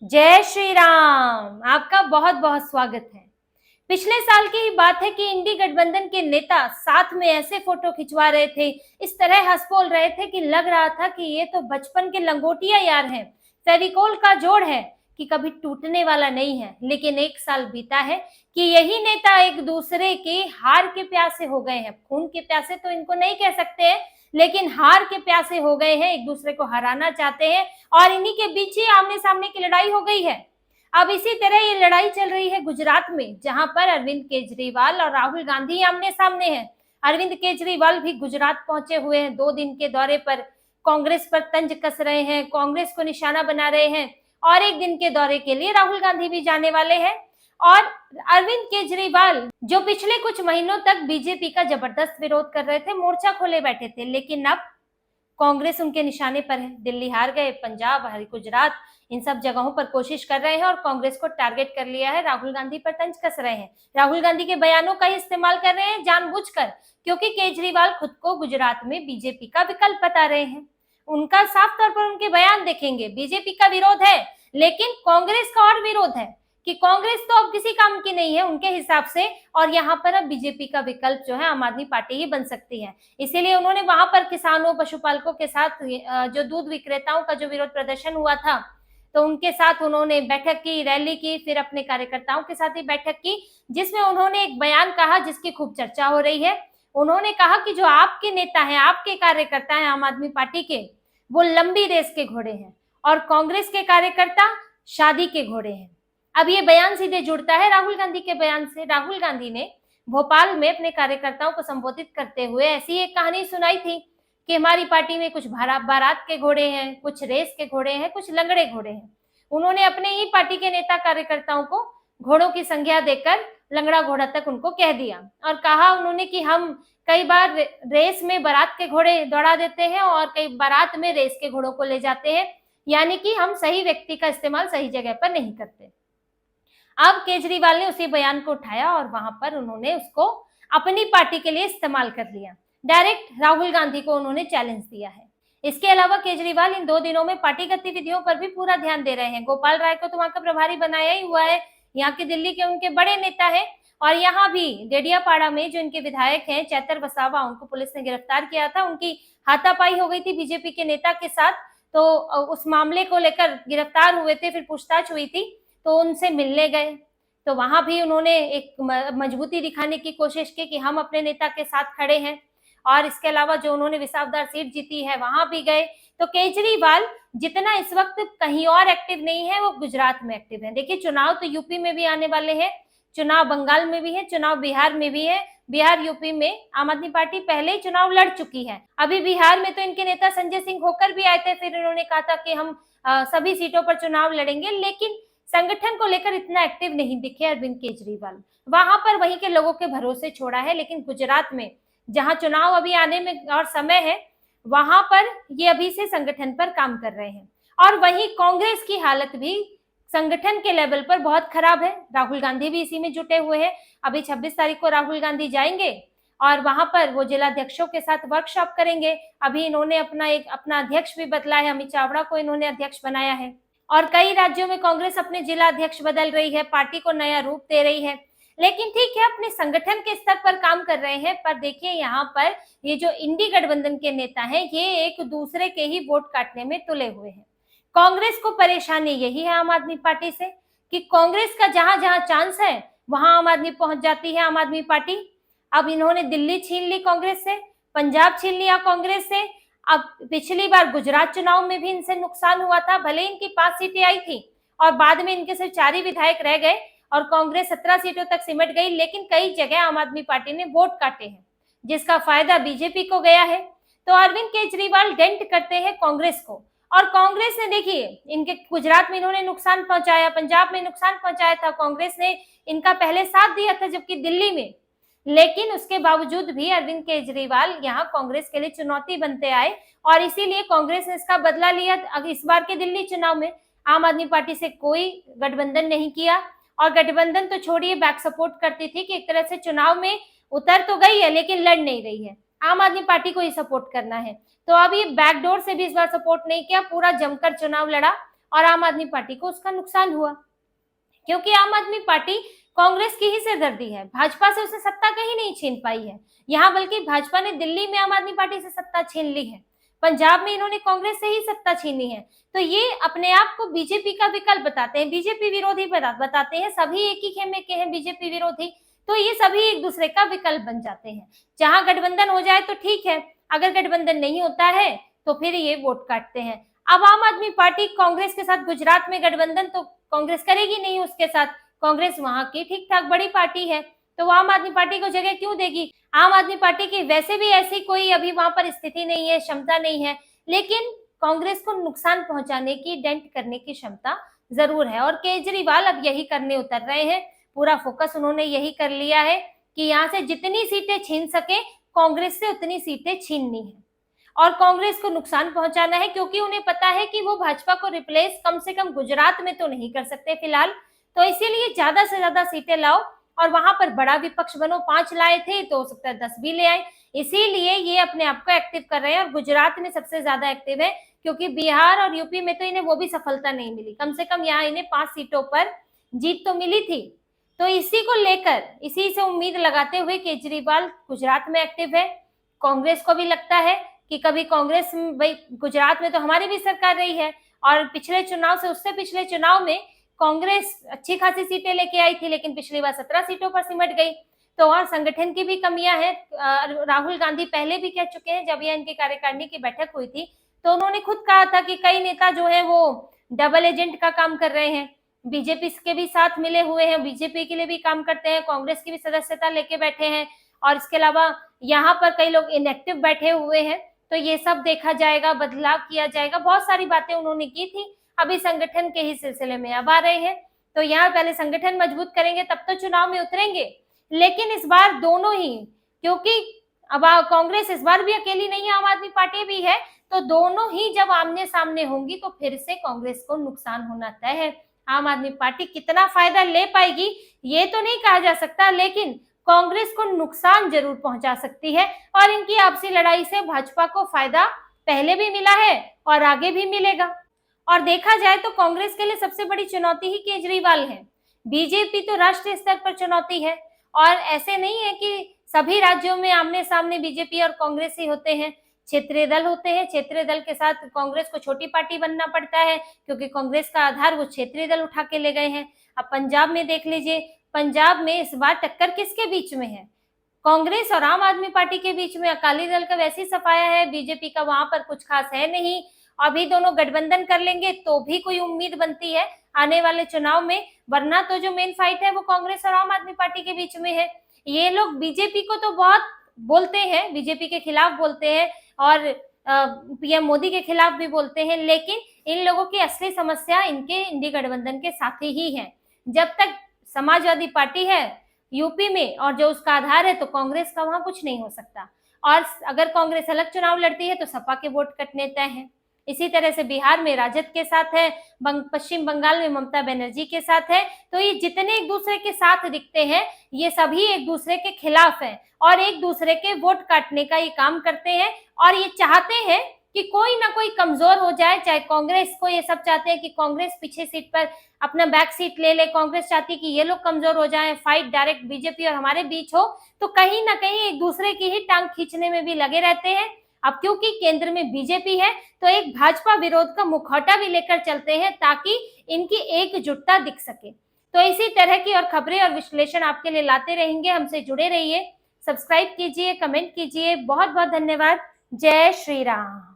जय श्री राम। आपका बहुत बहुत स्वागत है। पिछले साल की ही बात है कि इंडी गठबंधन के नेता साथ में ऐसे फोटो खिंचवा रहे थे, इस तरह हंस बोल रहे थे कि लग रहा था कि ये तो बचपन के लंगोटिया यार हैं, फेविकोल का जोड़ है कि कभी टूटने वाला नहीं है। लेकिन एक साल बीता है कि यही नेता एक दूसरे के हार के प्यासे हो गए हैं। खून के प्यासे तो इनको नहीं कह सकते हैं, लेकिन हार के प्यासे हो गए हैं, एक दूसरे को हराना चाहते हैं और इन्हीं के बीच ही आमने सामने की लड़ाई हो गई है। अब इसी तरह ये लड़ाई चल रही है गुजरात में, जहां पर अरविंद केजरीवाल और राहुल गांधी आमने सामने हैं। अरविंद केजरीवाल भी गुजरात पहुंचे हुए हैं 2 दिन के दौरे पर। कांग्रेस पर तंज कस रहे हैं, कांग्रेस को निशाना बना रहे हैं और 1 दिन के दौरे के लिए राहुल गांधी भी जाने वाले हैं। और अरविंद केजरीवाल जो पिछले कुछ महीनों तक बीजेपी का जबरदस्त विरोध कर रहे थे, मोर्चा खोले बैठे थे, लेकिन अब कांग्रेस उनके निशाने पर है। दिल्ली हार गए, पंजाब, गुजरात, इन सब जगहों पर कोशिश कर रहे हैं और कांग्रेस को टारगेट कर लिया है। राहुल गांधी पर तंज कस रहे हैं, राहुल गांधी के बयानों का ही इस्तेमाल कर रहे हैं जानबूझकर, क्योंकि केजरीवाल खुद को गुजरात में बीजेपी का विकल्प बता रहे हैं। उनका साफ तौर पर उनके बयान देखेंगे, बीजेपी का विरोध है, लेकिन कांग्रेस का और विरोध है कि कांग्रेस तो अब किसी काम की नहीं है उनके हिसाब से, और यहाँ पर अब बीजेपी का विकल्प जो है आम आदमी पार्टी ही बन सकती है। इसीलिए उन्होंने वहां पर किसानों, पशुपालकों के साथ जो दूध विक्रेताओं का जो विरोध प्रदर्शन हुआ था, तो उनके साथ उन्होंने बैठक की, रैली की, फिर अपने कार्यकर्ताओं के साथ ही बैठक की, जिसमें उन्होंने एक बयान कहा जिसकी खूब चर्चा हो रही है। उन्होंने कहा कि जो आपके नेता हैं, आपके कार्यकर्ता हैं आम आदमी पार्टी के, वो लंबी रेस के घोड़े हैं और कांग्रेस के कार्यकर्ता शादी के घोड़े हैं। अब ये बयान सीधे जुड़ता है राहुल गांधी के बयान से। राहुल गांधी ने भोपाल में अपने कार्यकर्ताओं को संबोधित करते हुए ऐसी एक कहानी सुनाई थी कि हमारी पार्टी में कुछ बारात के घोड़े हैं, कुछ रेस के घोड़े हैं, कुछ लंगड़े घोड़े हैं। उन्होंने अपने ही पार्टी के नेता कार्यकर्ताओं को घोड़ों की संज्ञा देकर लंगड़ा घोड़ा तक उनको कह दिया और कहा उन्होंने कि हम कई बार रेस में बारात के घोड़े दौड़ा देते हैं और कई बारात में रेस के घोड़ों को ले जाते हैं, यानी कि हम सही व्यक्ति का इस्तेमाल सही जगह पर नहीं करते। अब केजरीवाल ने उसी बयान को उठाया और वहां पर उन्होंने उसको अपनी पार्टी के लिए इस्तेमाल कर लिया। डायरेक्ट राहुल गांधी को उन्होंने चैलेंज दिया है। इसके अलावा केजरीवाल इन 2 दिनों में पार्टी गतिविधियों पर भी पूरा ध्यान दे रहे हैं। गोपाल राय को तो वहां का प्रभारी बनाया ही हुआ है, यहाँ के दिल्ली के उनके बड़े नेता है। और यहाँ भी डेडियापाड़ा में जो इनके विधायक हैं चैतर वसावा, उनको पुलिस ने गिरफ्तार किया था। उनकी हाथापाई हो गई थी बीजेपी के नेता के साथ, तो उस मामले को लेकर गिरफ्तार हुए थे, फिर पूछताछ हुई थी, तो उनसे मिलने गए। तो वहां भी उन्होंने एक मजबूती दिखाने की कोशिश की कि हम अपने नेता के साथ खड़े हैं। और इसके अलावा जो उन्होंने विसावदार सीट जीती है वहां भी गए। तो केजरीवाल जितना इस वक्त कहीं और एक्टिव नहीं है, वो गुजरात में एक्टिव है। देखिए, चुनाव तो यूपी में भी आने वाले हैं, चुनाव बंगाल में भी है, चुनाव बिहार में भी है। बिहार, यूपी में आम आदमी पार्टी पहले ही चुनाव लड़ चुकी है। अभी बिहार में तो इनके नेता संजय सिंह होकर भी आए थे, फिर उन्होंने कहा था कि हम सभी सीटों पर चुनाव लड़ेंगे, लेकिन संगठन को लेकर इतना एक्टिव नहीं दिखे अरविंद केजरीवाल। वहां पर वहीं के लोगों के भरोसे छोड़ा है। लेकिन गुजरात में जहां चुनाव अभी आने में और समय है, वहां पर ये अभी से संगठन पर काम कर रहे हैं। और वहीं कांग्रेस की हालत भी संगठन के लेवल पर बहुत खराब है। राहुल गांधी भी इसी में जुटे हुए हैं। अभी 26 तारीख को राहुल गांधी जाएंगे और वहां पर वो जिलाध्यक्षों के साथ वर्कशॉप करेंगे। अभी इन्होंने अपना अध्यक्ष भी बदला है, अमित चावड़ा को इन्होंने अध्यक्ष बनाया है। और कई राज्यों में कांग्रेस अपने जिला अध्यक्ष बदल रही है, पार्टी को नया रूप दे रही है। लेकिन ठीक है, अपने संगठन के स्तर पर काम कर रहे हैं। पर देखिए, यहाँ पर ये जो इंडी गठबंधन के नेता हैं, ये एक दूसरे के ही वोट काटने में तुले हुए हैं। कांग्रेस को परेशानी यही है आम आदमी पार्टी से कि कांग्रेस का जहां जहां चांस है वहां आम आदमी पहुंच जाती है, आम आदमी पार्टी। अब इन्होंने दिल्ली छीन ली कांग्रेस से, पंजाब छीन लिया कांग्रेस से। अब पिछली बार गुजरात चुनाव में भी इनसे नुकसान हुआ था, भले इनकी 5 सीटें आई थी और बाद में इनके सिर्फ 4 ही विधायक रह गए और कांग्रेस 17 सीटों तक सिमट गई। लेकिन कई जगह आम आदमी पार्टी ने वोट काटे हैं, जिसका फायदा बीजेपी को गया है। तो अरविंद केजरीवाल डेंट करते हैं कांग्रेस को। और कांग्रेस ने, देखिए, इनके गुजरात में इन्होंने नुकसान पहुंचाया, पंजाब में नुकसान पहुंचाया था, कांग्रेस ने इनका पहले साथ दिया था, जबकि दिल्ली में। लेकिन उसके बावजूद भी अरविंद केजरीवाल यहाँ कांग्रेस के लिए चुनौती बनते आए और इसीलिए कांग्रेस ने इसका बदला लिया। अब इस बार के दिल्ली चुनाव में आम आदमी पार्टी से कोई गठबंधन नहीं किया, और गठबंधन तो छोड़िए, बैक सपोर्ट करती थी कि एक तरह से चुनाव में उतर तो गई है लेकिन लड़ नहीं रही है, आम आदमी पार्टी को ही सपोर्ट करना है। तो अब ये बैकडोर से भी इस बार सपोर्ट नहीं किया, पूरा जमकर चुनाव लड़ा और आम आदमी पार्टी को उसका नुकसान हुआ, क्योंकि आम आदमी पार्टी कांग्रेस की ही सिरदर्दी है। भाजपा से उसने सत्ता कहीं नहीं छीन पाई है यहाँ, बल्कि भाजपा ने दिल्ली में आम आदमी पार्टी से सत्ता छीन ली है, पंजाब में इन्होंने कांग्रेस से ही सत्ता छीनी है। तो ये अपने आप को बीजेपी का विकल्प बताते हैं, बीजेपी विरोधी बताते हैं, सभी एक ही खेमे के हैं बीजेपी विरोधी, तो ये सभी एक दूसरे का विकल्प बन जाते हैं। जहां गठबंधन हो जाए तो ठीक है, अगर गठबंधन नहीं होता है तो फिर ये वोट काटते हैं। अब आम आदमी पार्टी कांग्रेस के साथ गुजरात में गठबंधन तो कांग्रेस करेगी नहीं उसके साथ, कांग्रेस वहां की ठीक ठाक बड़ी पार्टी है, तो वो आम आदमी पार्टी को जगह क्यों देगी। आम आदमी पार्टी की वैसे भी ऐसी कोई अभी वहां पर स्थिति नहीं है, क्षमता नहीं है, लेकिन कांग्रेस को नुकसान पहुंचाने की, डेंट करने की क्षमता जरूर है। और केजरीवाल अब यही करने उतर रहे हैं, पूरा फोकस उन्होंने यही कर लिया है कि यहाँ से जितनी सीटें छीन सके कांग्रेस से उतनी सीटें छीननी है और कांग्रेस को नुकसान पहुंचाना है, क्योंकि उन्हें पता है कि वो भाजपा को रिप्लेस कम से कम गुजरात में तो नहीं कर सकते फिलहाल, तो इसीलिए ज्यादा से ज्यादा सीटें लाओ और वहां पर बड़ा विपक्ष बनो। 5 लाए थे तो हो सकता है 10 भी ले आए, इसीलिए ये अपने आप को एक्टिव कर रहे हैं। और गुजरात में सबसे ज्यादा एक्टिव है, क्योंकि बिहार और यूपी में तो इन्हें वो भी सफलता नहीं मिली, कम से कम यहाँ इन्हें 5 सीटों पर जीत तो मिली थी। तो इसी को लेकर, इसी से उम्मीद लगाते हुए केजरीवाल गुजरात में एक्टिव है। कांग्रेस को भी लगता है कि कभी कांग्रेस, भाई गुजरात में तो हमारी भी सरकार रही है और पिछले चुनाव से, उससे पिछले चुनाव में कांग्रेस अच्छी खासी सीटें लेके आई थी, लेकिन पिछली बार 17 सीटों पर सिमट गई। तो और संगठन की भी कमियां हैं। राहुल गांधी पहले भी कह चुके हैं, जब यह इनकी कार्यकारिणी की बैठक हुई थी तो उन्होंने खुद कहा था कि कई नेता जो है वो डबल एजेंट का काम कर रहे हैं, बीजेपी के भी साथ मिले हुए हैं, बीजेपी के लिए भी काम करते हैं, कांग्रेस की भी सदस्यता लेके बैठे हैं, और इसके अलावा यहाँ पर कई लोग इनएक्टिव बैठे हुए हैं। तो ये सब देखा जाएगा, बदलाव किया जाएगा, बहुत सारी बातें उन्होंने की थी, अभी संगठन के ही सिलसिले में अब आ रहे हैं। तो यहाँ पहले संगठन मजबूत करेंगे तब तो चुनाव में उतरेंगे, लेकिन इस बार दोनों ही, क्योंकि अब कांग्रेस इस बार भी अकेली नहीं है, आम आदमी पार्टी भी है, तो दोनों ही जब आमने सामने होंगी तो फिर से कांग्रेस को नुकसान होना तय है। आम आदमी पार्टी कितना फायदा ले पाएगी ये तो नहीं कहा जा सकता, लेकिन कांग्रेस को नुकसान जरूर पहुंचा सकती है। और इनकी आपसी लड़ाई से भाजपा को फायदा पहले भी मिला है और आगे भी मिलेगा। और देखा जाए तो कांग्रेस के लिए सबसे बड़ी चुनौती ही केजरीवाल है, बीजेपी तो राष्ट्रीय स्तर पर चुनौती है। और ऐसे नहीं है कि सभी राज्यों में आमने सामने बीजेपी और कांग्रेस ही होते हैं, क्षेत्रीय दल होते हैं, क्षेत्रीय दल के साथ कांग्रेस को छोटी पार्टी बनना पड़ता है, क्योंकि कांग्रेस का आधार वो क्षेत्रीय दल उठा के ले गए हैं। अब पंजाब में देख लीजिए, पंजाब में इस बार टक्कर किसके बीच में है, कांग्रेस और आम आदमी पार्टी के बीच में। अकाली दल का वैसे ही सफाया है, बीजेपी का वहां पर कुछ खास है नहीं। अभी दोनों गठबंधन कर लेंगे तो भी कोई उम्मीद बनती है आने वाले चुनाव में, वरना तो जो मेन फाइट है वो कांग्रेस और आम आदमी पार्टी के बीच में है। ये लोग बीजेपी को तो बहुत बोलते हैं, बीजेपी के खिलाफ बोलते हैं और पीएम मोदी के खिलाफ भी बोलते हैं, लेकिन इन लोगों की असली समस्या इनके इंडी गठबंधन के साथी ही है। जब तक समाजवादी पार्टी है यूपी में और जो उसका आधार है, तो कांग्रेस का वहां कुछ नहीं हो सकता। और अगर कांग्रेस अलग चुनाव लड़ती है तो सपा के वोट कटने तय हैं। इसी तरह से बिहार में राजद के साथ है, पश्चिम बंगाल में ममता बनर्जी के साथ है। तो ये जितने एक दूसरे के साथ दिखते हैं ये सभी एक दूसरे के खिलाफ हैं और एक दूसरे के वोट काटने का ये काम करते हैं। और ये चाहते हैं कि कोई ना कोई कमजोर हो जाए, चाहे कांग्रेस को, ये सब चाहते हैं कि कांग्रेस पीछे सीट पर अपना बैक सीट ले ले, कांग्रेस चाहती है कि ये लोग कमजोर हो जाएं, फाइट डायरेक्ट बीजेपी और हमारे बीच हो। तो कहीं ना कहीं एक दूसरे की ही टांग खींचने में भी लगे रहते हैं। अब क्योंकि केंद्र में बीजेपी है तो एक भाजपा विरोध का मुखौटा भी लेकर चलते हैं ताकि इनकी एकजुटता दिख सके। तो इसी तरह की और खबरें और विश्लेषण आपके लिए लाते रहेंगे, हमसे जुड़े रहिए, सब्सक्राइब कीजिए, कमेंट कीजिए। बहुत बहुत धन्यवाद। जय श्री राम।